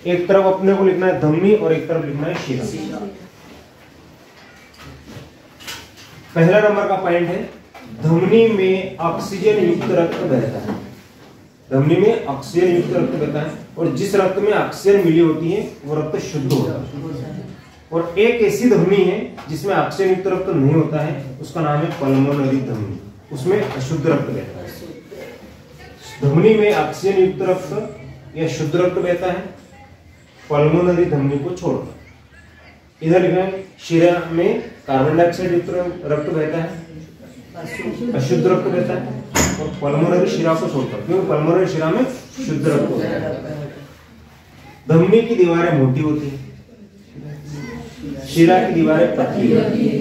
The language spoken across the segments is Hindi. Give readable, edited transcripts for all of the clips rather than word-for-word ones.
एक तरफ अपने को लिखना है धमनी और एक तरफ लिखना है शिरा। पहला नंबर का पॉइंट है धमनी में ऑक्सीजन युक्त रक्त बहता है। धमनी में ऑक्सीजन युक्त रक्त बहता है और जिस रक्त में ऑक्सीजन मिली होती है वो रक्त शुद्ध होता है। और एक ऐसी धमनी है जिसमें ऑक्सीजन युक्त रक्त नहीं होता है, उसका नाम है पल्मोनरी धमनी, उसमें अशुद्ध रक्त बहता है। धमनी में ऑक्सीजन युक्त रक्त या शुद्ध रक्त बहता है पल्मोनरी धमनी को छोड़कर। इधर लिखा है शिरा में कार्बन डाइऑक्साइड युक्त रक्त बहता है, अशुद्ध रक्त बहता है और पल्मोनरी शिरा को छोड़कर, क्योंकि पल्मोनरी शिरा में शुद्ध रक्त होता है। धमनी की दीवारें मोटी होती है, शिरा की दीवारें पतली होती है।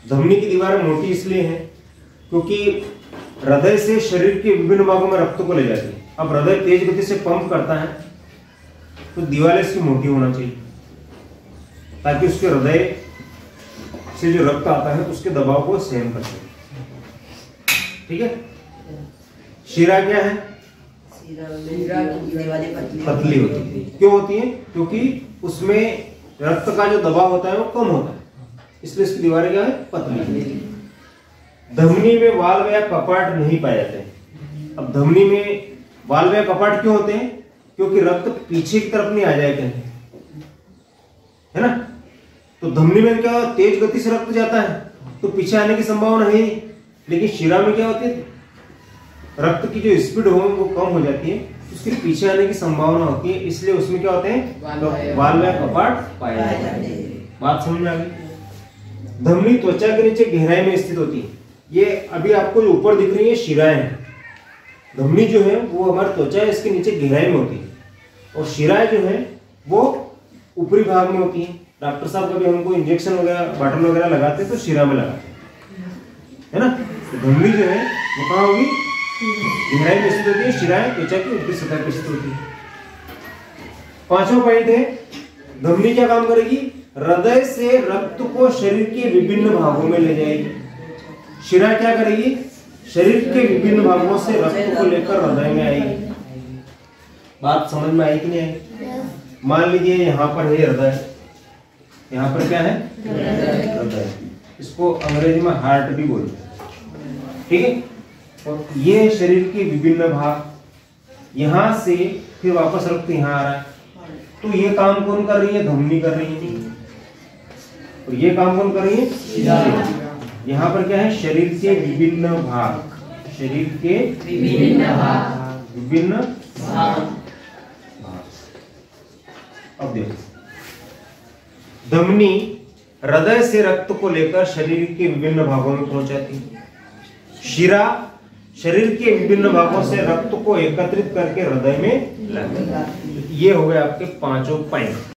धमनी की दीवारें मोटी इसलिए हैं क्योंकि हृदय से शरीर के विभिन्न भागों में रक्त को ले जाती है। अब हृदय तेज गति से पंप करता है तो दीवारें इसकी मोटी होना चाहिए ताकि उसके हृदय से जो रक्त आता है उसके दबाव को सहन कर सके। ठीक है। शिरा क्या है? पतली होती है। क्यों होती है? क्योंकि उसमें रक्त का जो दबाव होता है वो कम होता है, इसलिए इसकी दीवारें क्या है? पतली। धमनी में वाल्व या कपाट नहीं पाए जाते हैं। अब धमनी में वाल्व या कपाट क्यों होते हैं? क्योंकि रक्त पीछे की तरफ नहीं आ जाए कहीं, है ना। तो धमनी में क्या तेज गति से रक्त जाता है तो पीछे आने की संभावना है, लेकिन शिरा में क्या होती है? रक्त की जो स्पीड हो वो कम हो जाती है, उसके पीछे आने की संभावना होती है, इसलिए उसमें क्या होते हैं? वाल्व या कपाट पाए जाते हैं। बात समझ में आ गई। धमनी त्वचा के नीचे गहराई में स्थित होती है। ये अभी आपको जो ऊपर दिख रही है शिराएं हैं। धमनी जो है वो हमारी त्वचा है, इसके नीचे गहराई में होती है और शिराएं जो है वो ऊपरी भाग में होती है। डॉक्टर साहब कभी हमको इंजेक्शन वगैरह बॉटल वगैरह लगाते हैं तो शिरा में लगाते हैं, है ना। तो धमनी जो है वो कहाँ होगी? गहराई में स्थित होती है। शिराएं त्वचा की ऊपरी सतह पर स्थित होती है। पांचवा पॉइंट है धमनी क्या काम करेगी? हृदय से रक्त को शरीर के विभिन्न भागों में ले जाएगी। शिरा क्या करेगी? शरीर के विभिन्न भागों से रक्त को लेकर हृदय में आएगी। बात समझ में आई कि नहीं आई? मान लीजिए यहाँ पर है हृदय, यहाँ पर क्या है? हृदय। इसको अंग्रेजी में हार्ट भी बोलते हैं, ठीक है। और ये शरीर के विभिन्न भाग, यहां से फिर वापस रक्त यहाँ आ रहा है, तो ये काम कौन कर रही है? धमनी कर रही है। और ये काम कौन कर रही है? यहाँ पर क्या है? शरीर के विभिन्न भाग, शरीर के विभिन्न भाग। अब देखो, धमनी हृदय से रक्त को लेकर शरीर के विभिन्न भागों में पहुंचाती है। शिरा शरीर के विभिन्न भागों से रक्त को एकत्रित करके हृदय में लाती है। ये हो गए आपके पांचों पॉइंट।